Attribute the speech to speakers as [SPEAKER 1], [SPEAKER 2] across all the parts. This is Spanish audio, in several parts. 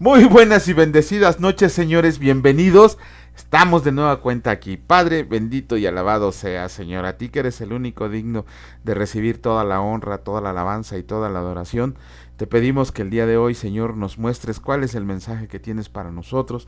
[SPEAKER 1] Muy buenas y bendecidas noches, señores, bienvenidos. Estamos de nueva cuenta aquí. Padre, bendito y alabado sea, Señor, a ti que eres el único digno de recibir toda la honra, toda la alabanza y toda la adoración. Te pedimos que el día de hoy, Señor, nos muestres cuál es el mensaje que tienes para nosotros,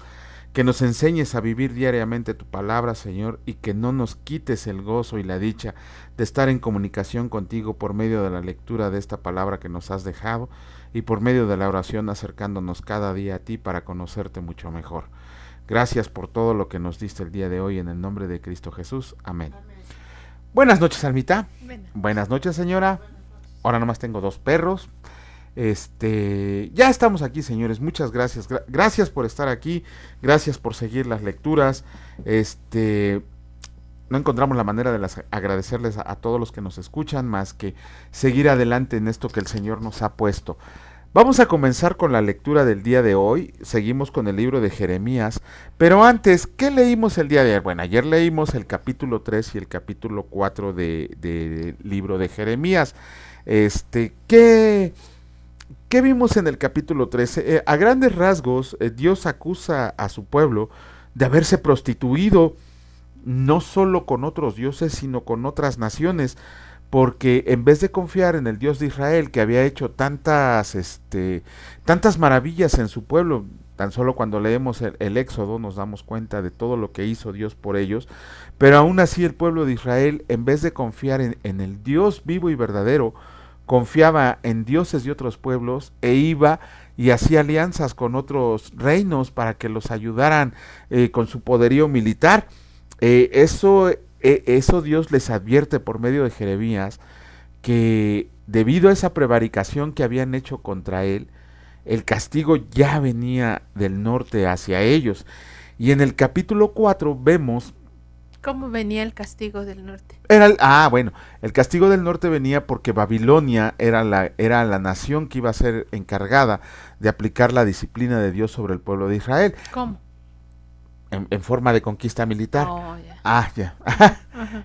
[SPEAKER 1] que nos enseñes a vivir diariamente tu palabra, Señor, y que no nos quites el gozo y la dicha de estar en comunicación contigo por medio de la lectura de esta palabra que nos has dejado y por medio de la oración acercándonos cada día a ti para conocerte mucho mejor. Gracias por todo lo que nos diste el día de hoy en el nombre de Cristo Jesús. Amén. Buenas noches, Almita. Buenas noches, señora. Ahora nomás tengo 2 perros. Ya estamos aquí, señores. Muchas gracias. Gracias por estar aquí. Gracias por seguir las lecturas. No encontramos la manera de agradecerles a todos los que nos escuchan más que seguir adelante en esto que el Señor nos ha puesto. Vamos a comenzar con la lectura del día de hoy. Seguimos con el libro de Jeremías. Pero antes, ¿qué leímos el día de ayer? Bueno, ayer leímos el capítulo 3 y el capítulo 4 del libro de Jeremías. ¿Qué vimos en el capítulo 13? A grandes rasgos, Dios acusa a su pueblo de haberse prostituido no solo con otros dioses, sino con otras naciones, porque en vez de confiar en el Dios de Israel, que había hecho tantas maravillas en su pueblo, tan solo cuando leemos el Éxodo nos damos cuenta de todo lo que hizo Dios por ellos, pero aún así el pueblo de Israel, en vez de confiar en el Dios vivo y verdadero, confiaba en dioses de otros pueblos e iba y hacía alianzas con otros reinos para que los ayudaran con su poderío militar. Eso Dios les advierte por medio de Jeremías, que debido a esa prevaricación que habían hecho contra él, el castigo ya venía del norte hacia ellos. Y en el capítulo 4 vemos
[SPEAKER 2] ¿cómo venía el castigo del norte?
[SPEAKER 1] El castigo del norte venía porque Babilonia era la nación que iba a ser encargada de aplicar la disciplina de Dios sobre el pueblo de Israel.
[SPEAKER 2] ¿Cómo?
[SPEAKER 1] En forma de conquista militar.
[SPEAKER 2] Ya.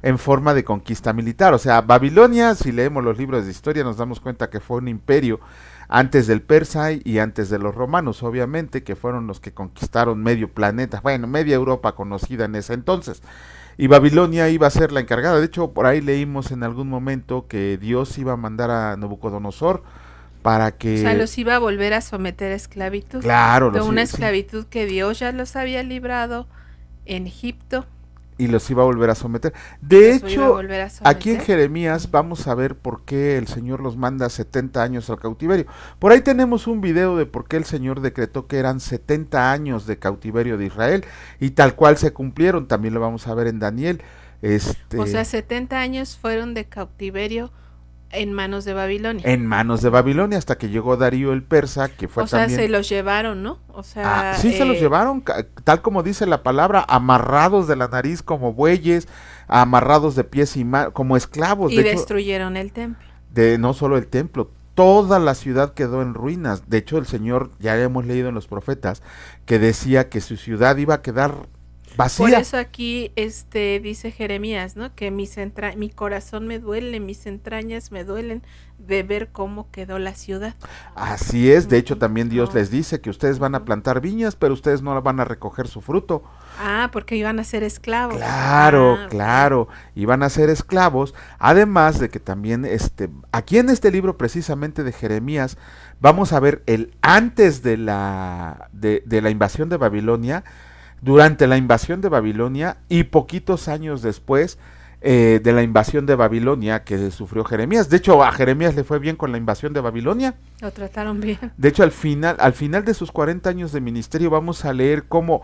[SPEAKER 1] En forma de conquista militar. O sea, Babilonia, si leemos los libros de historia, nos damos cuenta que fue un imperio antes del persa y antes de los romanos, obviamente, que fueron los que conquistaron medio planeta, media Europa conocida en ese entonces. Y Babilonia iba a ser la encargada. De hecho, por ahí leímos en algún momento que Dios iba a mandar a Nabucodonosor para que...
[SPEAKER 2] O sea, los iba a volver a someter a esclavitud.
[SPEAKER 1] Claro.
[SPEAKER 2] De una esclavitud que Dios ya los había librado en Egipto.
[SPEAKER 1] Y los iba a volver a someter. De hecho, aquí en Jeremías vamos a ver por qué el Señor los manda 70 años al cautiverio. Por ahí tenemos un video de por qué el Señor decretó que eran 70 años de cautiverio de Israel. Y tal cual se cumplieron. También lo vamos a ver en Daniel.
[SPEAKER 2] O sea, 70 años fueron de cautiverio en manos de Babilonia.
[SPEAKER 1] En manos de Babilonia, hasta que llegó Darío el persa, que fue también...
[SPEAKER 2] O sea, se los llevaron, ¿no? O sea...
[SPEAKER 1] sí, se los llevaron, tal como dice la palabra, amarrados de la nariz como bueyes, amarrados de pies y manos, como esclavos.
[SPEAKER 2] Y destruyeron el templo.
[SPEAKER 1] No solo el templo, toda la ciudad quedó en ruinas. De hecho, el Señor, ya hemos leído en los profetas, que decía que su ciudad iba a quedar vacía.
[SPEAKER 2] Por eso aquí dice Jeremías, ¿no? Que mi corazón me duele, mis entrañas me duelen de ver cómo quedó la ciudad.
[SPEAKER 1] Así es, de hecho también Dios les dice que ustedes van a plantar viñas, pero ustedes no van a recoger su fruto.
[SPEAKER 2] Porque iban a ser esclavos.
[SPEAKER 1] Claro, iban a ser esclavos, además de que también aquí en este libro precisamente de Jeremías vamos a ver el antes de la invasión de Babilonia, durante la invasión de Babilonia y poquitos años después de la invasión de Babilonia que sufrió Jeremías. De hecho, a Jeremías le fue bien con la invasión de Babilonia.
[SPEAKER 2] Lo trataron bien.
[SPEAKER 1] De hecho, al final de sus 40 años de ministerio vamos a leer cómo,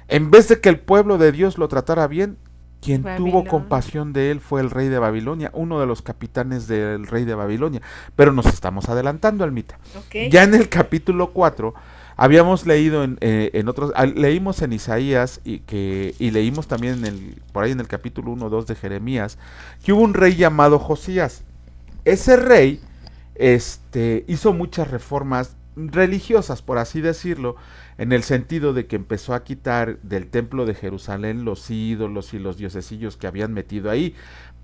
[SPEAKER 1] en vez de que el pueblo de Dios lo tratara bien, quien tuvo compasión de él fue el rey de Babilonia, uno de los capitanes del rey de Babilonia. Pero nos estamos adelantando, Almita.
[SPEAKER 2] Okay.
[SPEAKER 1] Ya en el capítulo 4... habíamos leído en otros, leímos en Isaías y leímos también por ahí en el capítulo 1-2 de Jeremías, que hubo un rey llamado Josías. Ese rey hizo muchas reformas religiosas, por así decirlo, en el sentido de que empezó a quitar del templo de Jerusalén los ídolos y los diosesillos que habían metido ahí.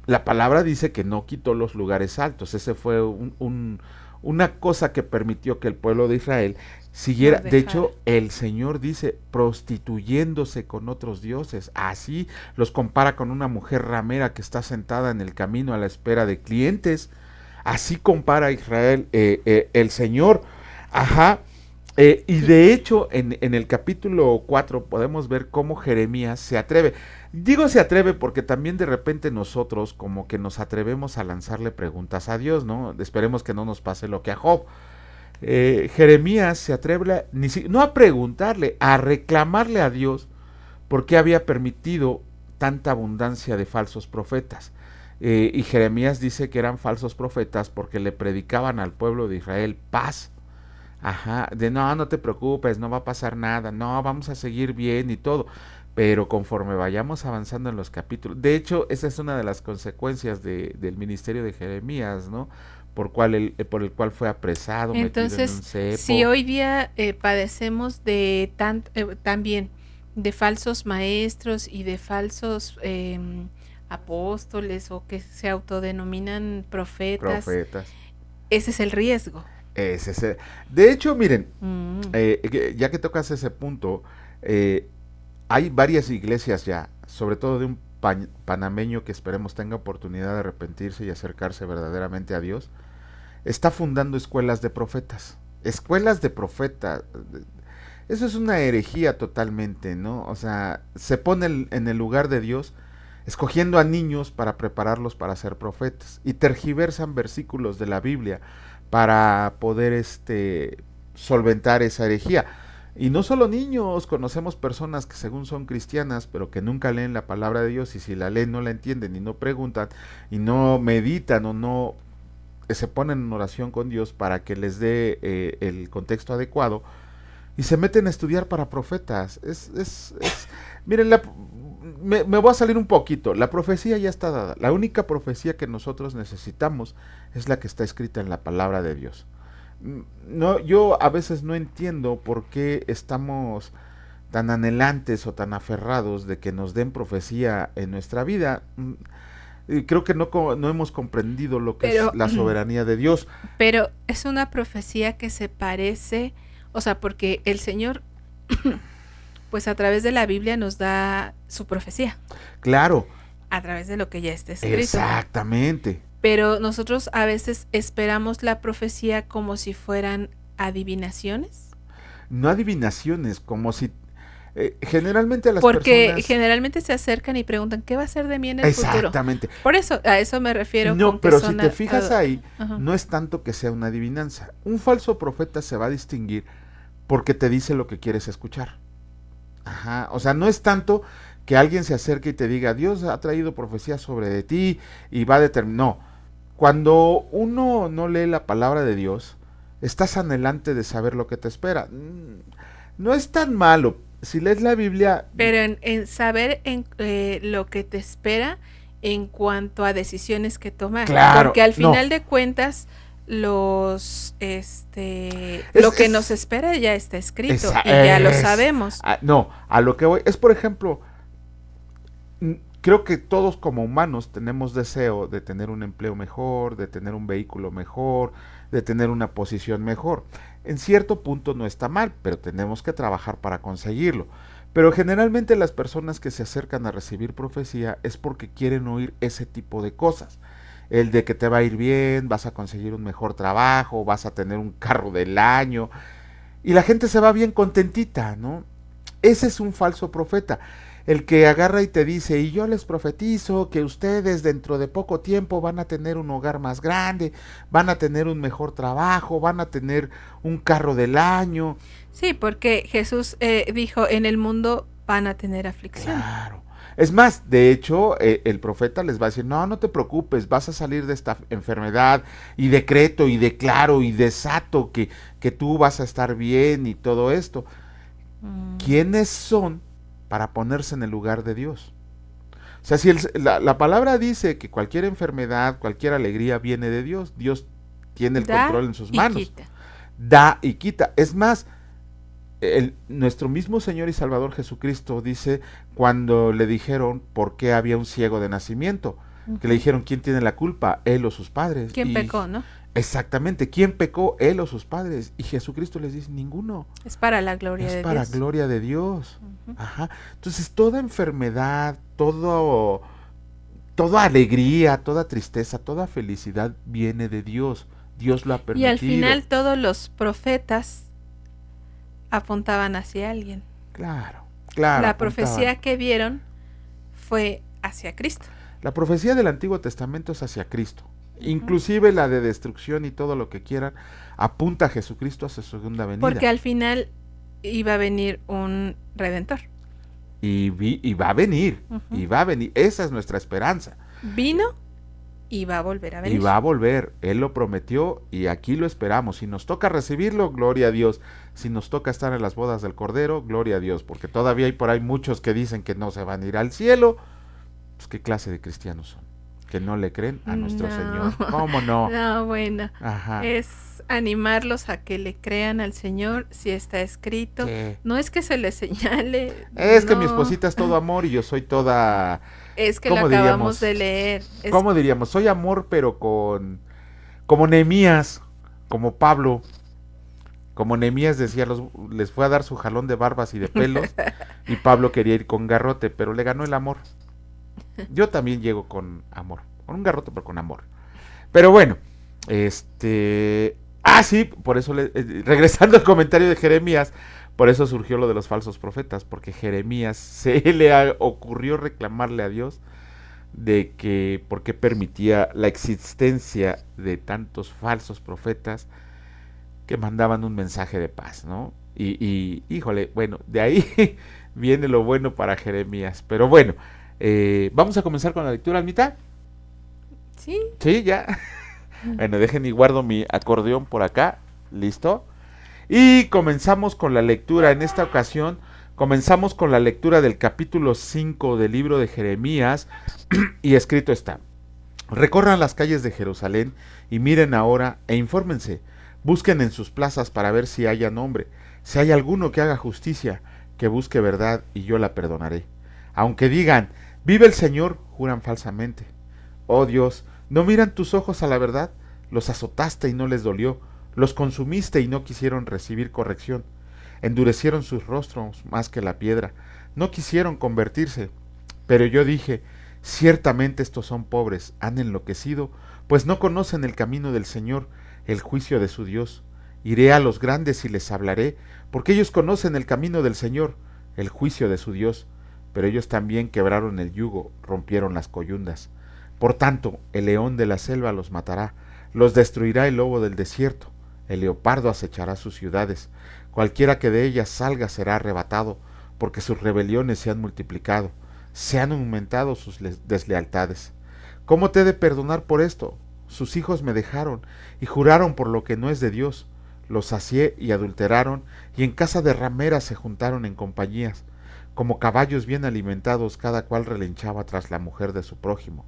[SPEAKER 1] la palabra dice que no quitó los lugares altos. Ese fue una cosa que permitió que el pueblo de Israel siguiera. De hecho, el Señor dice, prostituyéndose con otros dioses. Así los compara con una mujer ramera que está sentada en el camino a la espera de clientes. Así compara a Israel el Señor. Ajá. Y de hecho, en el capítulo 4 podemos ver cómo Jeremías se atreve. Digo se atreve porque también de repente nosotros como que nos atrevemos a lanzarle preguntas a Dios, ¿no? Esperemos que no nos pase lo que a Job. Jeremías se atreve no a preguntarle, a reclamarle a Dios por qué había permitido tanta abundancia de falsos profetas. Y Jeremías dice que eran falsos profetas porque le predicaban al pueblo de Israel paz. Ajá, de no te preocupes, no va a pasar nada, no, vamos a seguir bien y todo. Pero conforme vayamos avanzando en los capítulos, de hecho, esa es una de las consecuencias del ministerio de Jeremías, ¿no? Por el cual fue apresado,
[SPEAKER 2] entonces,
[SPEAKER 1] metido en un cepo.
[SPEAKER 2] Si hoy día padecemos de también de falsos maestros y de falsos apóstoles o que se autodenominan profetas, ese es el riesgo.
[SPEAKER 1] De hecho, miren, ya que tocas ese punto, hay varias iglesias ya, sobre todo de un panameño que esperemos tenga oportunidad de arrepentirse y acercarse verdaderamente a Dios, está fundando escuelas de profetas. Escuelas de profetas. Eso es una herejía totalmente, ¿no? O sea, se pone en el lugar de Dios, escogiendo a niños para prepararlos para ser profetas, y tergiversan versículos de la Biblia para poder solventar esa herejía. Y no solo niños, conocemos personas que según son cristianas, pero que nunca leen la palabra de Dios, y si la leen no la entienden y no preguntan y no meditan o no se ponen en oración con Dios para que les dé el contexto adecuado, y se meten a estudiar para profetas. Miren, me voy a salir un poquito. La profecía ya está dada. La única profecía que nosotros necesitamos es la que está escrita en la palabra de Dios. No, yo a veces no entiendo por qué estamos tan anhelantes o tan aferrados de que nos den profecía en nuestra vida. Creo que no hemos comprendido lo que es la soberanía de Dios.
[SPEAKER 2] Pero es una profecía que se parece, o sea, porque el Señor pues a través de la Biblia nos da su profecía.
[SPEAKER 1] Claro.
[SPEAKER 2] A través de lo que ya está escrito.
[SPEAKER 1] Exactamente.
[SPEAKER 2] Pero nosotros a veces esperamos la profecía como si fueran adivinaciones.
[SPEAKER 1] No adivinaciones, como si generalmente las
[SPEAKER 2] porque generalmente se acercan y preguntan ¿qué va a ser de mí en el futuro?
[SPEAKER 1] Exactamente.
[SPEAKER 2] Por eso, a eso me refiero.
[SPEAKER 1] No, pero si te fijas ahí, no es tanto que sea una adivinanza. Un falso profeta se va a distinguir porque te dice lo que quieres escuchar. Ajá, o sea, no es tanto que alguien se acerque y te diga, Dios ha traído profecía sobre de ti y va a determinar. No, cuando uno no lee la palabra de Dios, estás anhelante de saber lo que te espera. No es tan malo. Si lees la Biblia...
[SPEAKER 2] Pero en saber lo que te espera en cuanto a decisiones que tomar.
[SPEAKER 1] Claro,
[SPEAKER 2] porque al final de cuentas, lo que nos espera ya está escrito y ya lo sabemos.
[SPEAKER 1] No, a lo que voy es, por ejemplo, creo que todos como humanos tenemos deseo de tener un empleo mejor, de tener un vehículo mejor, de tener una posición mejor. En cierto punto no está mal, pero tenemos que trabajar para conseguirlo. Pero generalmente las personas que se acercan a recibir profecía es porque quieren oír ese tipo de cosas. El de que te va a ir bien, vas a conseguir un mejor trabajo, vas a tener un carro del año. Y la gente se va bien contentita, ¿no? Ese es un falso profeta. El que agarra y te dice, y yo les profetizo que ustedes dentro de poco tiempo van a tener un hogar más grande, van a tener un mejor trabajo, van a tener un carro del año.
[SPEAKER 2] Sí, porque Jesús dijo, en el mundo van a tener aflicción.
[SPEAKER 1] Claro. Es más, de hecho, el profeta les va a decir, no te preocupes, vas a salir de esta enfermedad, y decreto, y declaro, y desato que tú vas a estar bien, y todo esto. ¿Quiénes son para ponerse en el lugar de Dios? O sea, si la palabra dice que cualquier enfermedad, cualquier alegría viene de Dios, Dios tiene el control en sus manos.
[SPEAKER 2] Quita.
[SPEAKER 1] Da y quita. Es más, nuestro mismo Señor y Salvador Jesucristo dice cuando le dijeron por qué había un ciego de nacimiento. que le dijeron, ¿quién tiene la culpa? Él o sus padres.
[SPEAKER 2] ¿Quién
[SPEAKER 1] Y
[SPEAKER 2] pecó, no?
[SPEAKER 1] exactamente, ¿quién pecó? Él o sus padres. Y Jesucristo les dice, ninguno.
[SPEAKER 2] Es para la gloria de
[SPEAKER 1] Es para
[SPEAKER 2] Dios.
[SPEAKER 1] gloria de Dios.
[SPEAKER 2] Ujú.
[SPEAKER 1] Ajá. Entonces, toda enfermedad, toda alegría, toda tristeza, toda felicidad viene de Dios. Dios lo ha
[SPEAKER 2] Y al
[SPEAKER 1] permitido.
[SPEAKER 2] final todos los profetas apuntaban hacia alguien.
[SPEAKER 1] Claro, claro.
[SPEAKER 2] La
[SPEAKER 1] apuntaban.
[SPEAKER 2] profecía que vieron fue hacia Cristo.
[SPEAKER 1] La profecía del Antiguo Testamento es hacia Cristo. Inclusive la de destrucción y todo lo que quieran, apunta a Jesucristo a su segunda venida.
[SPEAKER 2] Porque al final iba a venir un redentor.
[SPEAKER 1] Y va a venir, y va a venir. Esa es nuestra esperanza.
[SPEAKER 2] Vino y va a volver a venir.
[SPEAKER 1] Y va a volver. Él lo prometió y aquí lo esperamos. Si nos toca recibirlo, gloria a Dios. Si nos toca estar en las bodas del Cordero, gloria a Dios. Porque todavía hay por ahí muchos que dicen que no se van a ir al cielo. Pues qué clase de cristianos son. Que no le creen a nuestro Señor. ¿Cómo no?
[SPEAKER 2] No, bueno.
[SPEAKER 1] Ajá.
[SPEAKER 2] Es animarlos a que le crean al Señor si está escrito.
[SPEAKER 1] Sí.
[SPEAKER 2] No es que se les señale.
[SPEAKER 1] Es
[SPEAKER 2] no.
[SPEAKER 1] que mi esposita es todo amor y yo soy toda...
[SPEAKER 2] Es que lo acabamos de leer.
[SPEAKER 1] ¿Cómo diríamos? Soy amor, pero como Nehemías, como Pablo. Como Nehemías decía, les fue a dar su jalón de barbas y de pelos. Y Pablo quería ir con garrote, pero le ganó el amor. Yo también llego con amor. Con un garrote, pero con amor. Pero bueno, sí, por eso, regresando al comentario de Jeremías, por eso surgió lo de los falsos profetas, porque Jeremías se le ocurrió reclamarle a Dios de que por qué permitía la existencia de tantos falsos profetas que mandaban un mensaje de paz, ¿no? Y híjole, bueno, de ahí viene lo bueno para Jeremías. Pero bueno, vamos a comenzar con la lectura, Almita.
[SPEAKER 2] Sí.
[SPEAKER 1] Sí, ya. Bueno, dejen y guardo mi acordeón por acá. ¿Listo? Y comenzamos con la lectura. En esta ocasión comenzamos con la lectura del capítulo 5 del libro de Jeremías. Y escrito está: recorran las calles de Jerusalén y miren ahora e infórmense. Busquen en sus plazas para ver si haya hombre, si hay alguno que haga justicia, que busque verdad y yo la perdonaré. Aunque digan, vive el Señor, juran falsamente. Oh Dios, ¿no miran tus ojos a la verdad? Los azotaste y no les dolió, los consumiste y no quisieron recibir corrección. Endurecieron sus rostros más que la piedra, no quisieron convertirse. Pero yo dije, ciertamente estos son pobres, han enloquecido, pues no conocen el camino del Señor, el juicio de su Dios. Iré a los grandes y les hablaré, porque ellos conocen el camino del Señor, el juicio de su Dios. Pero ellos también quebraron el yugo, rompieron las coyundas. Por tanto, el león de la selva los matará, los destruirá el lobo del desierto, el leopardo acechará sus ciudades, cualquiera que de ellas salga será arrebatado, porque sus rebeliones se han multiplicado, se han aumentado sus deslealtades. ¿Cómo te he de perdonar por esto? Sus hijos me dejaron y juraron por lo que no es de Dios. Los sacié y adulteraron, y en casa de rameras se juntaron en compañías. Como caballos bien alimentados, cada cual relinchaba tras la mujer de su prójimo.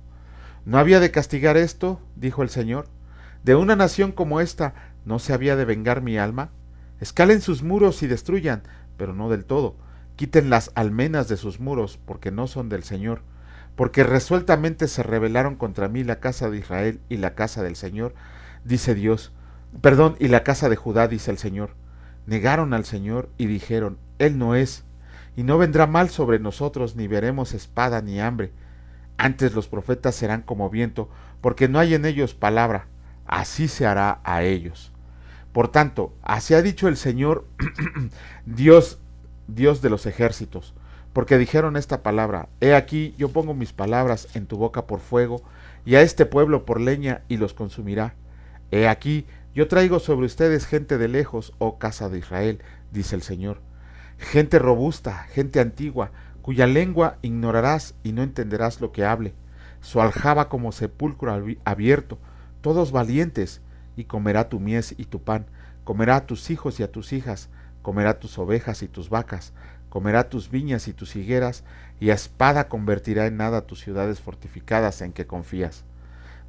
[SPEAKER 1] ¿No había de castigar esto? Dijo el Señor. ¿De una nación como esta no se había de vengar mi alma? Escalen sus muros y destruyan, pero no del todo. Quiten las almenas de sus muros, porque no son del Señor. Porque resueltamente se rebelaron contra mí la casa de Israel y la casa del Señor, dice Dios. Perdón, y la casa de Judá, dice el Señor. Negaron al Señor y dijeron, Él no es, y no vendrá mal sobre nosotros, ni veremos espada ni hambre. Antes los profetas serán como viento, porque no hay en ellos palabra, así se hará a ellos. Por tanto, así ha dicho el Señor, Dios de los ejércitos, porque dijeron esta palabra, he aquí yo pongo mis palabras en tu boca por fuego, y a este pueblo por leña, y los consumirá. He aquí yo traigo sobre ustedes gente de lejos, oh casa de Israel, dice el Señor, gente robusta, gente antigua, cuya lengua ignorarás y no entenderás lo que hable, su aljaba como sepulcro abierto, todos valientes, y comerá tu mies y tu pan, comerá a tus hijos y a tus hijas, comerá tus ovejas y tus vacas, comerá tus viñas y tus higueras, y a espada convertirá en nada tus ciudades fortificadas en que confías.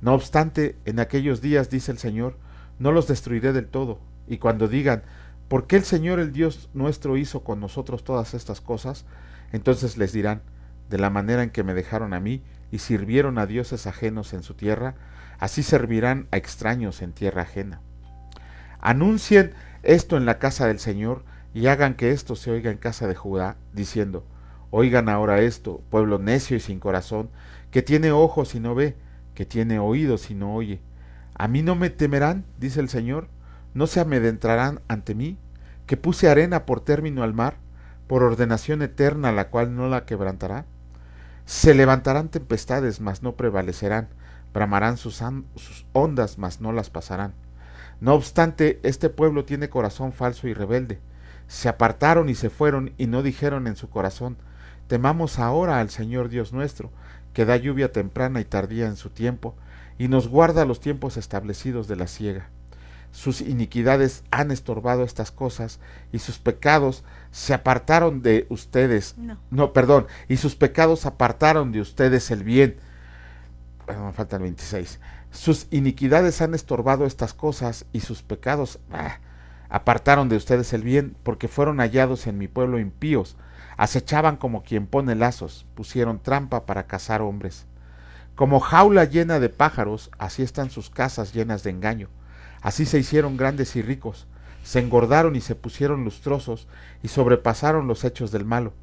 [SPEAKER 1] No obstante, en aquellos días, dice el Señor, no los destruiré del todo, y cuando digan, ¿por qué el Señor el Dios nuestro hizo con nosotros todas estas cosas? Entonces les dirán, de la manera en que me dejaron a mí, y sirvieron a dioses ajenos en su tierra, así servirán a extraños en tierra ajena. Anuncien esto en la casa del Señor, y hagan que esto se oiga en casa de Judá, diciendo: oigan ahora esto, pueblo necio y sin corazón, que tiene ojos y no ve, que tiene oídos y no oye. ¿A mí no me temerán?, dice el Señor. ¿No se amedrentarán ante mí, que puse arena por término al mar, por ordenación eterna, la cual no la quebrantará? Se levantarán tempestades, mas no prevalecerán, bramarán sus ondas, mas no las pasarán. No obstante, este pueblo tiene corazón falso y rebelde. Se apartaron y se fueron, y no dijeron en su corazón: temamos ahora al Señor Dios nuestro, que da lluvia temprana y tardía en su tiempo, y nos guarda los tiempos establecidos de la siega. Sus iniquidades han estorbado estas cosas, y sus pecados se apartaron de ustedes. Y sus pecados apartaron de ustedes el bien. Bueno, me falta el 26. Sus iniquidades han estorbado estas cosas, y sus pecados apartaron de ustedes el bien, porque fueron hallados en mi pueblo impíos. Acechaban como quien pone lazos, pusieron trampa para cazar hombres. Como jaula llena de pájaros, así están sus casas llenas de engaño. Así se hicieron grandes y ricos, se engordaron y se pusieron lustrosos, y sobrepasaron los hechos del malo.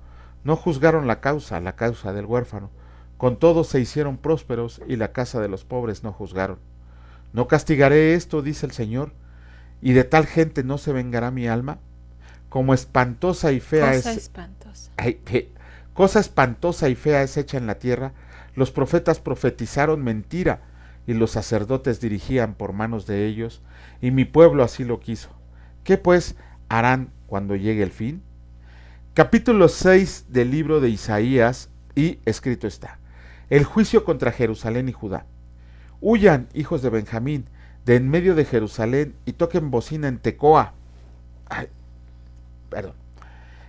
[SPEAKER 1] No juzgaron la causa del huérfano. Con todo se hicieron prósperos, y la casa de los pobres no juzgaron. ¿No castigaré esto?, dice el Señor, y de tal gente no se vengará mi alma. Como espantosa y fea cosa espantosa y fea es hecha en la tierra. Los profetas profetizaron mentira, y los sacerdotes dirigían por manos de ellos, y mi pueblo así lo quiso. ¿Qué pues harán cuando llegue el fin? Capítulo 6 del libro de Isaías, y escrito está: el juicio contra Jerusalén y Judá. Huyan, hijos de Benjamín, de en medio de Jerusalén, y toquen bocina en Tecoa.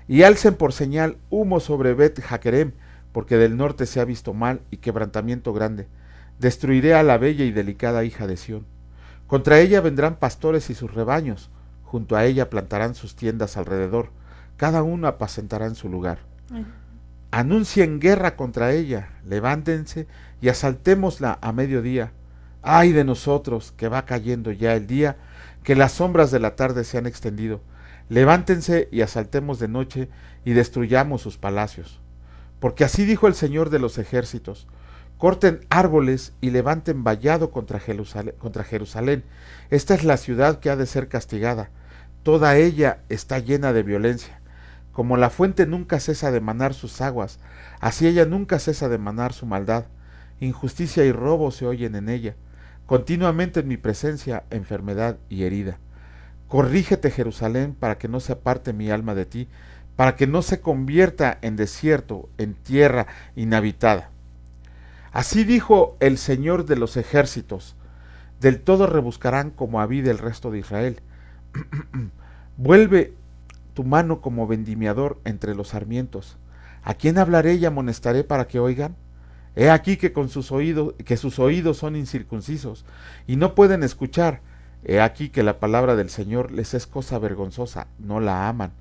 [SPEAKER 1] Y alcen por señal humo sobre Bet Jaquerem, porque del norte se ha visto mal y quebrantamiento grande. Destruiré a la bella y delicada hija de Sión. Contra ella vendrán pastores y sus rebaños, junto a ella plantarán sus tiendas alrededor, cada uno apacentará en su lugar. Anuncien guerra contra ella, levántense y asaltémosla a mediodía. ¡Ay de nosotros, que va cayendo ya el día, que las sombras de la tarde se han extendido! Levántense y asaltemos de noche y destruyamos sus palacios. Porque así dijo el Señor de los ejércitos: corten árboles y levanten vallado contra Jerusalén. Esta es la ciudad que ha de ser castigada. Toda ella está llena de violencia. Como la fuente nunca cesa de manar sus aguas, así ella nunca cesa de manar su maldad. Injusticia y robo se oyen en ella. Continuamente en mi presencia enfermedad y herida. Corrígete, Jerusalén, para que no se aparte mi alma de ti, para que no se convierta en desierto, en tierra inhabitada. Así dijo el Señor de los ejércitos: del todo rebuscarán como a vid el resto de Israel. Vuelve tu mano como vendimiador entre los sarmientos. ¿A quién hablaré y amonestaré para que oigan? He aquí que sus oídos son incircuncisos y no pueden escuchar. He aquí que la palabra del Señor les es cosa vergonzosa, no la aman.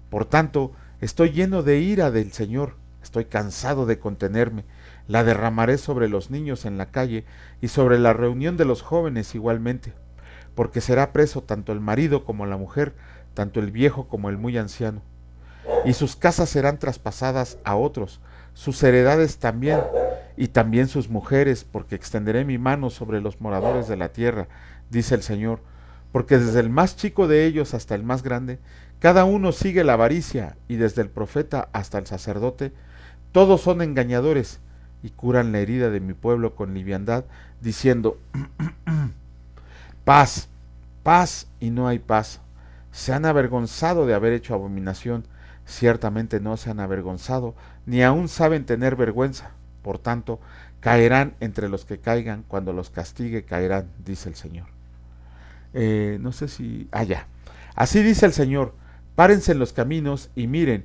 [SPEAKER 1] Por tanto, estoy lleno de ira del Señor, estoy cansado de contenerme. La derramaré sobre los niños en la calle y sobre la reunión de los jóvenes igualmente, porque será preso tanto el marido como la mujer, tanto el viejo como el muy anciano. Y sus casas serán traspasadas a otros, sus heredades también, y también sus mujeres, porque extenderé mi mano sobre los moradores de la tierra, dice el Señor, porque desde el más chico de ellos hasta el más grande, cada uno sigue la avaricia, y desde el profeta hasta el sacerdote, todos son engañadores, y curan la herida de mi pueblo con liviandad, diciendo: paz, paz, y no hay paz. Se han avergonzado de haber hecho abominación, ciertamente no se han avergonzado, ni aún saben tener vergüenza. Por tanto, caerán entre los que caigan, cuando los castigue caerán, dice el Señor. No sé si... ya. Así dice el Señor: párense en los caminos y miren,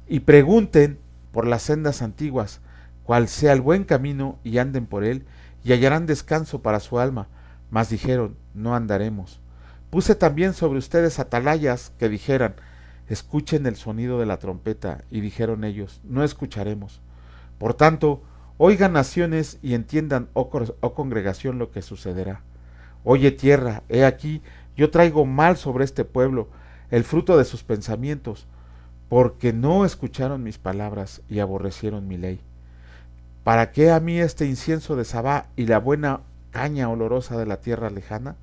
[SPEAKER 1] y pregunten por las sendas antiguas, cuál sea el buen camino, y anden por él, y hallarán descanso para su alma. Mas dijeron: no andaremos. Puse también sobre ustedes atalayas que dijeran: escuchen el sonido de la trompeta, y dijeron ellos: no escucharemos. Por tanto, Oigan naciones y entiendan, oh congregación, lo que sucederá. Oye tierra, he aquí, yo traigo mal sobre este pueblo, el fruto de sus pensamientos, porque no escucharon mis palabras y aborrecieron mi ley. ¿Para qué a mí este incienso de Sabá y la buena caña olorosa de la tierra lejana?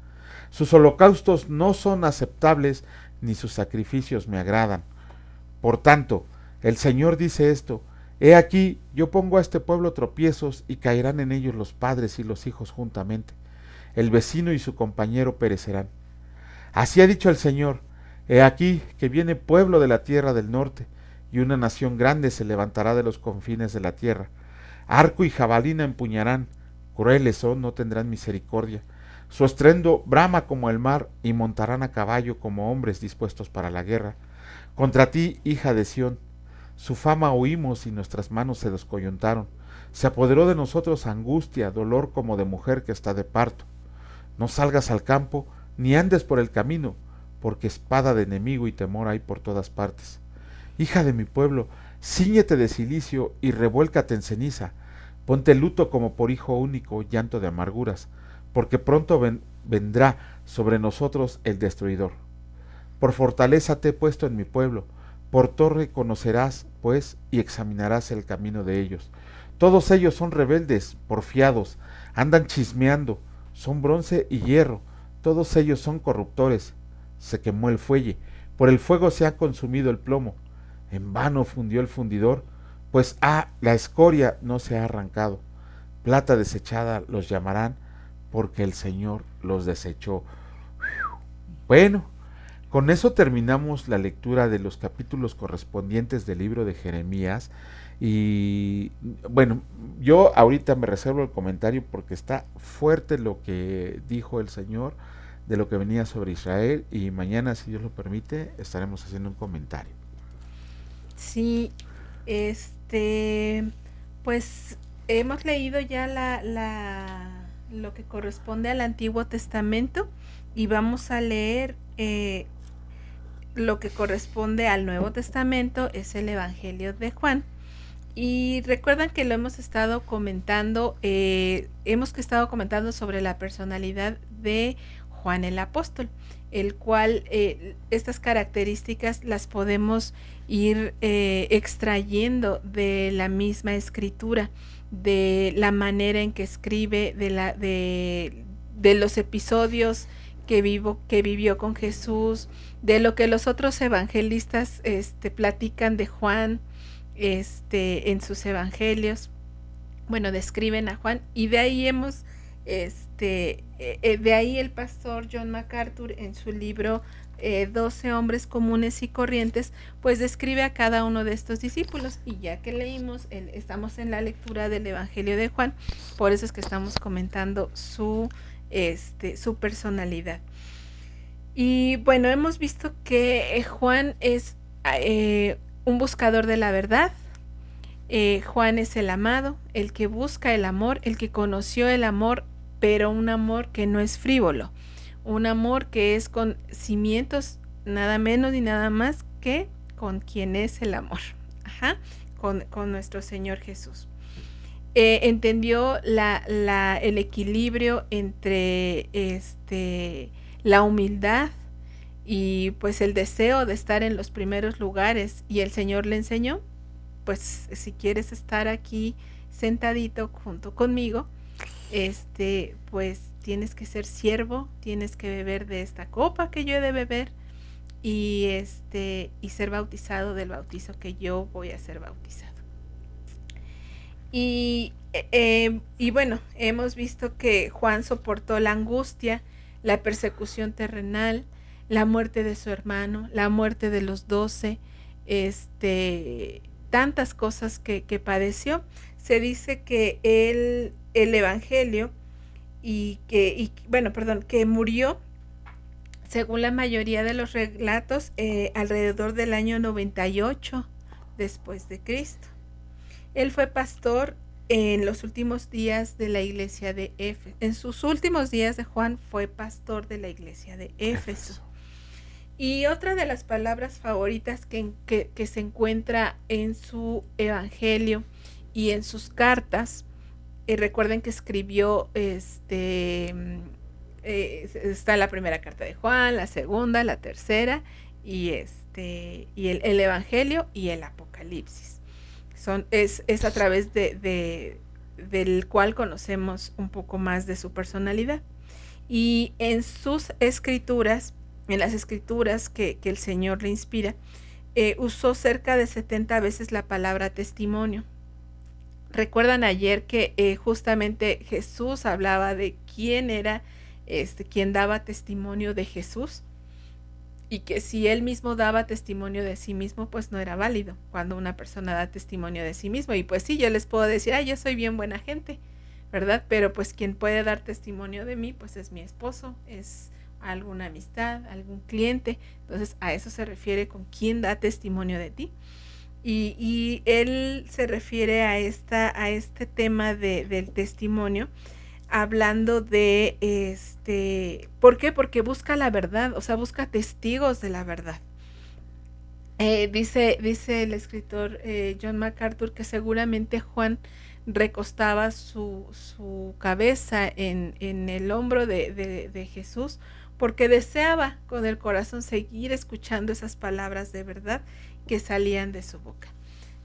[SPEAKER 1] Sus holocaustos no son aceptables, ni sus sacrificios me agradan. Por tanto, el Señor dice esto: He aquí, yo pongo a este pueblo tropiezos y caerán en ellos los padres y los hijos juntamente. El vecino y su compañero perecerán. Así ha dicho el Señor: He aquí que viene pueblo de la tierra del norte, y una nación grande se levantará de los confines de la tierra. Arco y jabalina empuñarán, crueles son, no tendrán misericordia. Su estruendo brama como el mar, y montarán a caballo como hombres dispuestos para la guerra. Contra ti, hija de Sión, su fama oímos y nuestras manos se descoyuntaron. Se apoderó de nosotros angustia, dolor como de mujer que está de parto. No salgas al campo, ni andes por el camino, porque espada de enemigo y temor hay por todas partes. Hija de mi pueblo, cíñete de cilicio y revuélcate en ceniza. Ponte luto como por hijo único, llanto de amarguras, porque pronto vendrá sobre nosotros el destruidor. Por fortaleza te he puesto en mi pueblo, por torre conocerás, pues, y examinarás el camino de ellos. Todos ellos son rebeldes, porfiados, andan chismeando, son bronce y hierro, todos ellos son corruptores. Se quemó el fuelle, por el fuego se ha consumido el plomo. En vano fundió el fundidor, pues la escoria no se ha arrancado. Plata desechada los llamarán, porque el Señor los desechó. Bueno, con eso terminamos la lectura de los capítulos correspondientes del libro de Jeremías. Y bueno, yo ahorita me reservo el comentario porque está fuerte lo que dijo el Señor de lo que venía sobre Israel, y mañana, si Dios lo permite, estaremos haciendo un comentario.
[SPEAKER 2] Sí, pues hemos leído ya lo que corresponde al Antiguo Testamento y vamos a leer lo que corresponde al Nuevo Testamento, es el Evangelio de Juan. Y recuerdan que lo hemos estado comentando, sobre la personalidad de Juan el Apóstol, el cual estas características las podemos ir extrayendo de la misma escritura, de la manera en que escribe, de los episodios que vivió con Jesús, de lo que los otros evangelistas platican de Juan en sus evangelios. Bueno, describen a Juan, y de ahí de ahí el pastor John MacArthur, en su libro 12 hombres comunes y corrientes, pues describe a cada uno de estos discípulos. Y ya que leímos, estamos en la lectura del Evangelio de Juan, por eso es que estamos comentando su personalidad. Y bueno, hemos visto que Juan es un buscador de la verdad. Juan es el amado, el que busca el amor, el que conoció el amor, pero un amor que no es frívolo, un amor que es con cimientos nada menos ni nada más que con quien es el amor, con nuestro Señor Jesús. Entendió el equilibrio entre la humildad y pues el deseo de estar en los primeros lugares, y el Señor le enseñó: pues si quieres estar aquí sentadito junto conmigo, pues tienes que ser siervo, tienes que beber de esta copa que yo he de beber, y ser bautizado del bautizo que yo voy a ser bautizado. Y bueno, hemos visto que Juan soportó la angustia, la persecución terrenal, la muerte de su hermano, la muerte de los 12, tantas cosas que padeció. Se dice que el Evangelio que murió, según la mayoría de los relatos, alrededor del año 98 después de Cristo. Él fue pastor en los últimos días de la iglesia de Éfeso. En sus últimos días de Juan fue pastor de la iglesia de Éfeso. Y otra de las palabras favoritas que se encuentra en su evangelio y en sus cartas, recuerden que escribió, está la primera carta de Juan, la segunda, la tercera, y el Evangelio y el Apocalipsis. Es a través del cual conocemos un poco más de su personalidad. Y en sus escrituras, en las escrituras que el Señor le inspira, usó cerca de 70 veces la palabra testimonio. Recuerdan ayer que justamente Jesús hablaba de quién era quien daba testimonio de Jesús, y que si él mismo daba testimonio de sí mismo, pues no era válido cuando una persona da testimonio de sí mismo. Y pues sí, yo les puedo decir, yo soy bien buena gente, ¿verdad? Pero pues quien puede dar testimonio de mí, pues es mi esposo, es alguna amistad, algún cliente. Entonces a eso se refiere con quién da testimonio de ti. Y él se refiere a este tema del testimonio, hablando de ¿por qué? Porque busca la verdad, o sea, busca testigos de la verdad. Dice el escritor John MacArthur que seguramente Juan recostaba su cabeza en el hombro de Jesús, porque deseaba con el corazón seguir escuchando esas palabras de verdad que salían de su boca.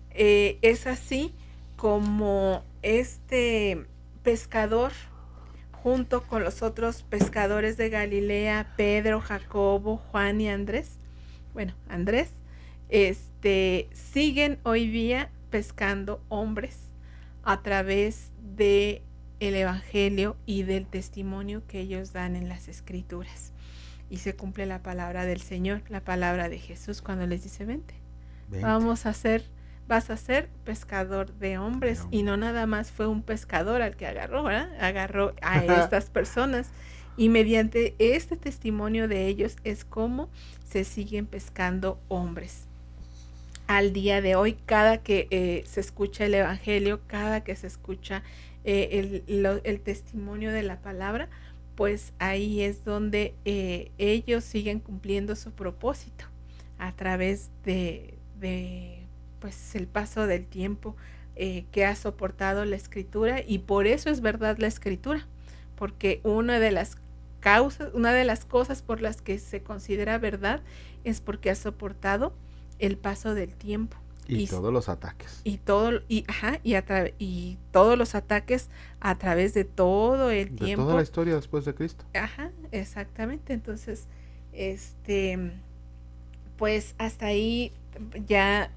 [SPEAKER 2] Es así como este pescador, junto con los otros pescadores de Galilea, Pedro, Jacobo, Juan y Andrés, siguen hoy día pescando hombres a través de el Evangelio y del testimonio que ellos dan en las Escrituras. Y se cumple la palabra del Señor, la palabra de Jesús cuando les dice, vente. Vas a ser pescador de hombres. Y no nada más fue un pescador al que agarró, ¿verdad? Agarró a estas personas, y mediante este testimonio de ellos es como se siguen pescando hombres. Al día de hoy, cada que se escucha el Evangelio, cada que se escucha el testimonio de la palabra, pues ahí es donde ellos siguen cumpliendo su propósito a través de pues el paso del tiempo que ha soportado la Escritura. Y por eso es verdad la Escritura, porque una de las cosas por las que se considera verdad es porque ha soportado el paso del tiempo
[SPEAKER 1] y todos los ataques
[SPEAKER 2] y todos los ataques a través de todo el tiempo,
[SPEAKER 1] de toda la historia después de Cristo.
[SPEAKER 2] Exactamente. Entonces pues hasta ahí ya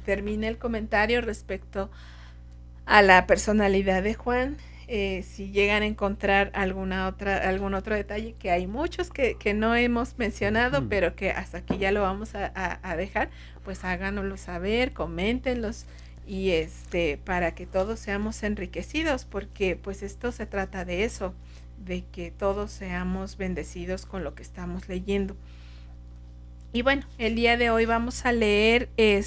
[SPEAKER 2] termina el comentario respecto a la personalidad de Juan. Si llegan a encontrar algún otro detalle, que hay muchos que no hemos mencionado, pero que hasta aquí ya lo vamos a dejar, pues háganoslo saber, coméntenlos, y para que todos seamos enriquecidos, porque pues esto se trata de eso, de que todos seamos bendecidos con lo que estamos leyendo. Y bueno, el día de hoy vamos a leer el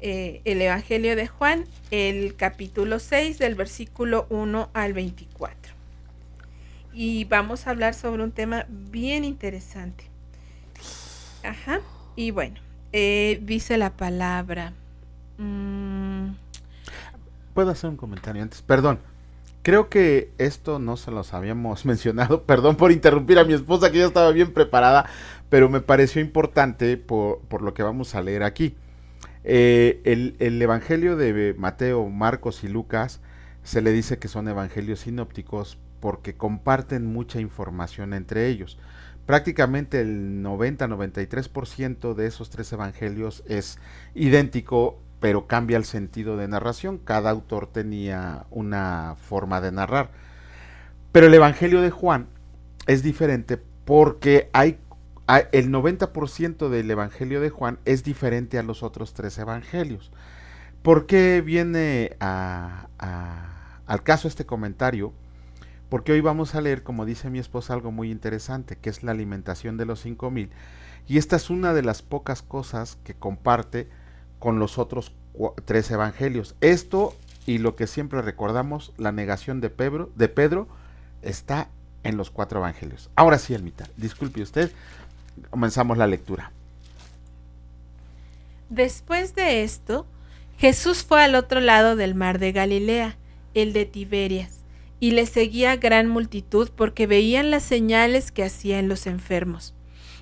[SPEAKER 2] Evangelio de Juan, el capítulo 6, del versículo 1 al 24. Y vamos a hablar sobre un tema bien interesante. Y bueno, dice la palabra.
[SPEAKER 1] ¿Puedo hacer un comentario antes? Perdón. Creo que esto no se los habíamos mencionado. Perdón por interrumpir a mi esposa, que ya estaba bien preparada, pero me pareció importante por lo que vamos a leer aquí. El Evangelio de Mateo, Marcos y Lucas se le dice que son evangelios sinópticos porque comparten mucha información entre ellos. Prácticamente el 90-93% de esos tres evangelios es idéntico, pero cambia el sentido de narración. Cada autor tenía una forma de narrar. Pero el Evangelio de Juan es diferente porque el 90% del Evangelio de Juan es diferente a los otros tres evangelios. ¿Por qué viene al caso este comentario? Porque hoy vamos a leer, como dice mi esposa, algo muy interesante, que es la alimentación de los 5,000. Y esta es una de las pocas cosas que comparte con los otros tres evangelios. Esto, y lo que siempre recordamos, la negación de Pedro está en los 4 evangelios. Ahora sí, Almita, disculpe usted, comenzamos la lectura.
[SPEAKER 2] Después de esto, Jesús fue al otro lado del mar de Galilea, el de Tiberias, y le seguía gran multitud porque veían las señales que hacía en los enfermos.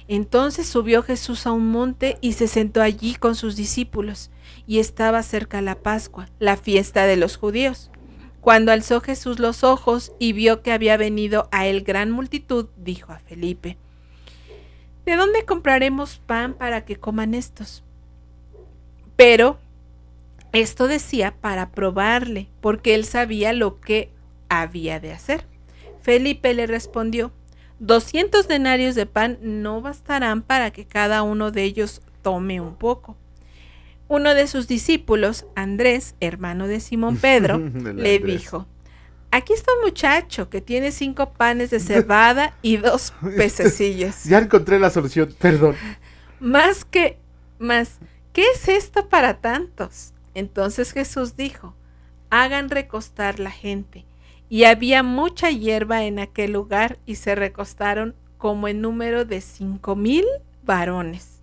[SPEAKER 2] Entonces subió Jesús a un monte y se sentó allí con sus discípulos, y estaba cerca la Pascua, la fiesta de los judíos. Cuando alzó Jesús los ojos y vio que había venido a él gran multitud, dijo a Felipe: ¿De dónde compraremos pan para que coman estos? Pero esto decía para probarle, porque él sabía lo que había de hacer. Felipe le respondió: 200 denarios de pan no bastarán para que cada uno de ellos tome un poco. Uno de sus discípulos, Andrés, hermano de Simón Pedro, le dijo: aquí está un muchacho que tiene 5 panes de cebada y 2 pececillos.
[SPEAKER 1] Ya encontré la solución, perdón.
[SPEAKER 2] ¿Qué es esto para tantos? Entonces Jesús dijo: hagan recostar la gente. Y había mucha hierba en aquel lugar, y se recostaron como en número de 5,000 varones.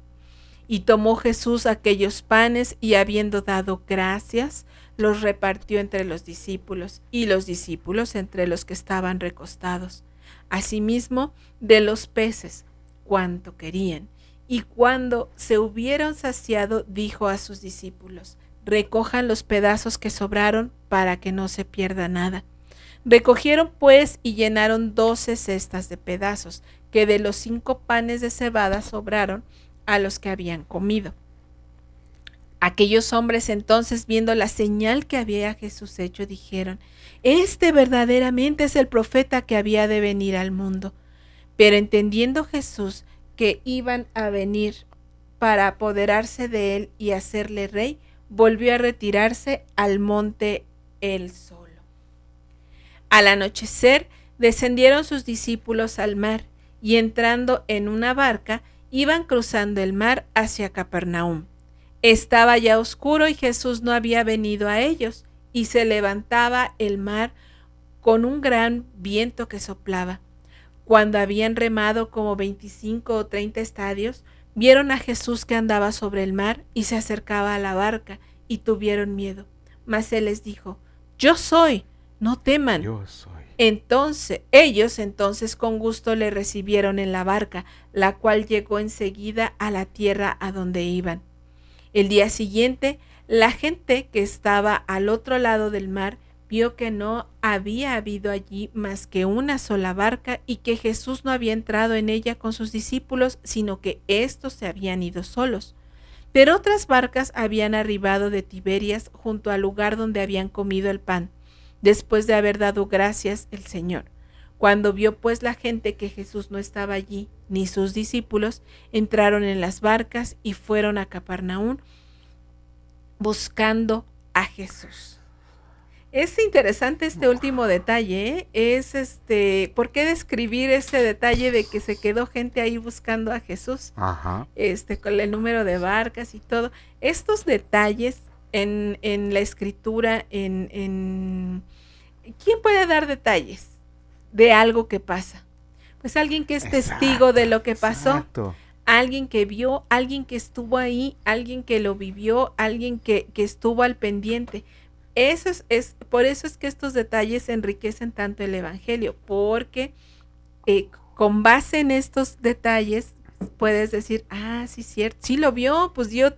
[SPEAKER 2] Y tomó Jesús aquellos panes, y habiendo dado gracias, los repartió entre los discípulos, y los discípulos entre los que estaban recostados. Asimismo, de los peces, cuanto querían. Y cuando se hubieron saciado, dijo a sus discípulos: recojan los pedazos que sobraron, para que no se pierda nada. Recogieron pues y llenaron 12 cestas de pedazos, que de los 5 panes de cebada sobraron a los que habían comido. Aquellos hombres entonces, viendo la señal que había Jesús hecho, dijeron: este verdaderamente es el profeta que había de venir al mundo. Pero entendiendo Jesús que iban a venir para apoderarse de él y hacerle rey, volvió a retirarse al monte él solo. Al anochecer descendieron sus discípulos al mar, y entrando en una barca, iban cruzando el mar hacia Capernaum. Estaba ya oscuro y Jesús no había venido a ellos, y se levantaba el mar con un gran viento que soplaba. Cuando habían remado como 25 o 30 estadios, vieron a Jesús que andaba sobre el mar y se acercaba a la barca, y tuvieron miedo. Mas él les dijo: yo soy, no teman.
[SPEAKER 1] Yo soy.
[SPEAKER 2] Ellos con gusto le recibieron en la barca, la cual llegó enseguida a la tierra a donde iban. El día siguiente, la gente que estaba al otro lado del mar vio que no había habido allí más que una sola barca, y que Jesús no había entrado en ella con sus discípulos, sino que éstos se habían ido solos. Pero otras barcas habían arribado de Tiberias junto al lugar donde habían comido el pan, después de haber dado gracias el Señor. Cuando vio pues la gente que Jesús no estaba allí, ni sus discípulos, entraron en las barcas y fueron a Capernaum buscando a Jesús. Es interesante este último detalle, ¿eh? ¿Por qué describir ese detalle de que se quedó gente ahí buscando a Jesús?
[SPEAKER 1] Ajá.
[SPEAKER 2] Con el número de barcas y todo. Estos detalles en la escritura, ¿quién puede dar detalles de algo que pasa? Pues alguien que es testigo de lo que pasó.
[SPEAKER 1] Exacto.
[SPEAKER 2] Alguien que vio, alguien que estuvo ahí, alguien que lo vivió, alguien que estuvo al pendiente. Por eso es que estos detalles enriquecen tanto el Evangelio, porque con base en estos detalles puedes decir: sí, cierto, sí lo vio, pues dio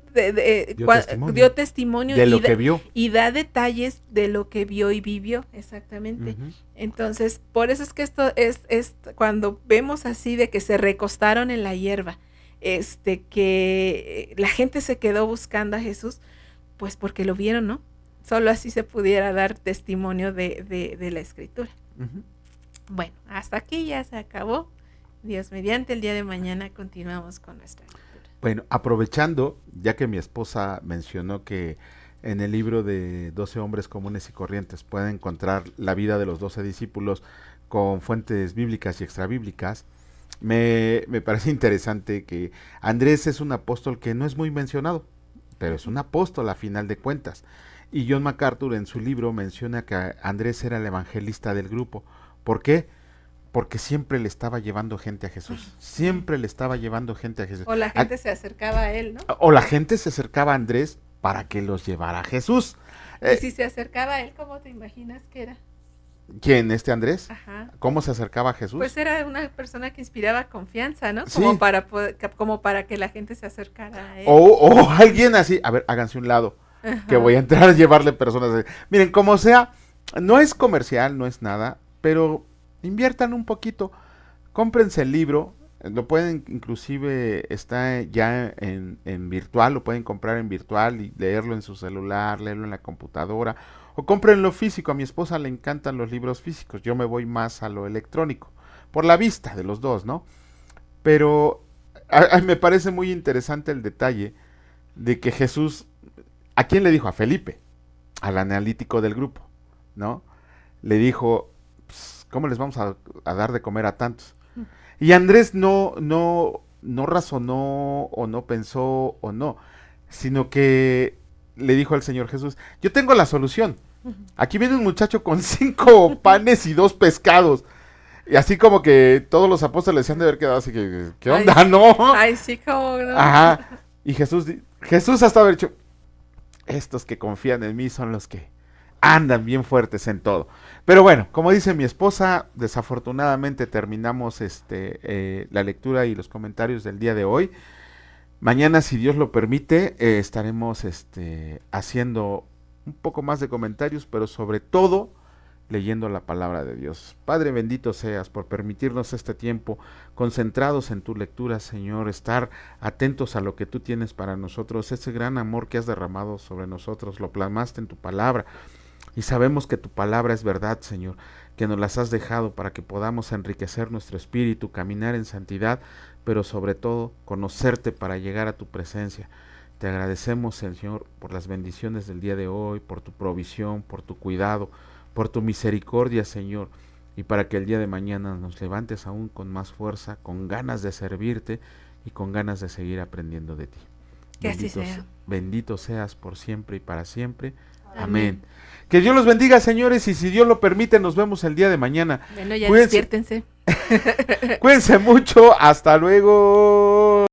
[SPEAKER 2] testimonio
[SPEAKER 1] de lo que vio
[SPEAKER 2] y da detalles de lo que vio y vivió, exactamente. Uh-huh. Entonces, por eso es que esto es cuando vemos así de que se recostaron en la hierba, que la gente se quedó buscando a Jesús, pues porque lo vieron, ¿no? Solo así se pudiera dar testimonio de la escritura. Uh-huh. Bueno, hasta aquí ya se acabó. Dios mediante, el día de mañana continuamos con nuestra lectura.
[SPEAKER 1] Bueno, aprovechando, ya que mi esposa mencionó que en el libro de 12 hombres comunes y corrientes pueden encontrar la vida de los 12 discípulos con fuentes bíblicas y extrabíblicas, me parece interesante que Andrés es un apóstol que no es muy mencionado, pero es un apóstol a final de cuentas. Y John MacArthur en su libro menciona que Andrés era el evangelista del grupo. ¿Por qué? Porque siempre le estaba llevando gente a Jesús. Siempre le estaba llevando gente a Jesús.
[SPEAKER 2] O la gente se acercaba a él, ¿no?
[SPEAKER 1] O la gente se acercaba a Andrés para que los llevara a Jesús.
[SPEAKER 2] Y si se acercaba a él, ¿cómo te imaginas que era?
[SPEAKER 1] ¿Quién? ¿Andrés?
[SPEAKER 2] Ajá.
[SPEAKER 1] ¿Cómo se acercaba a Jesús?
[SPEAKER 2] Pues era una persona que inspiraba confianza, ¿no?
[SPEAKER 1] Sí.
[SPEAKER 2] Como para que la gente se acercara a él.
[SPEAKER 1] O alguien así, a ver, háganse un lado,
[SPEAKER 2] Ajá.
[SPEAKER 1] que voy a entrar a llevarle personas. Miren, como sea, no es comercial, no es nada, pero inviertan un poquito, cómprense el libro, lo pueden, inclusive está ya en virtual, lo pueden comprar en virtual y leerlo en su celular, leerlo en la computadora, o cómprenlo físico. A mi esposa le encantan los libros físicos, yo me voy más a lo electrónico, por la vista de los dos, ¿no? Pero me parece muy interesante el detalle de que Jesús, ¿a quién le dijo? A Felipe, al analítico del grupo, ¿no? Le dijo, pues, ¿cómo les vamos a dar de comer a tantos? Y Andrés no razonó o no pensó o no, sino que le dijo al Señor Jesús, yo tengo la solución. Aquí viene un muchacho con 5 panes y 2 pescados. Y así como que todos los apóstoles se han de haber quedado así que, ¿qué onda?
[SPEAKER 2] Ay,
[SPEAKER 1] ¿No?
[SPEAKER 2] Ay, sí, como no.
[SPEAKER 1] Ajá. Y Jesús hasta haber dicho, estos que confían en mí son los que andan bien fuertes en todo. Pero bueno, como dice mi esposa, desafortunadamente terminamos la lectura y los comentarios del día de hoy. Mañana, si Dios lo permite, estaremos haciendo un poco más de comentarios, pero sobre todo leyendo la palabra de Dios. Padre, bendito seas por permitirnos este tiempo concentrados en tu lectura, Señor, estar atentos a lo que tú tienes para nosotros, ese gran amor que has derramado sobre nosotros, lo plasmaste en tu palabra, y sabemos que tu palabra es verdad, Señor, que nos las has dejado para que podamos enriquecer nuestro espíritu, caminar en santidad, pero sobre todo conocerte para llegar a tu presencia. Te agradecemos, Señor, por las bendiciones del día de hoy, por tu provisión, por tu cuidado, por tu misericordia, Señor, y para que el día de mañana nos levantes aún con más fuerza, con ganas de servirte y con ganas de seguir aprendiendo de ti.
[SPEAKER 2] Que así sea.
[SPEAKER 1] Bendito seas por siempre y para siempre. Amén. Que Dios los bendiga, señores, y si Dios lo permite, nos vemos el día de mañana.
[SPEAKER 2] Bueno, ya despiértense.
[SPEAKER 1] Cuídense mucho. Hasta luego.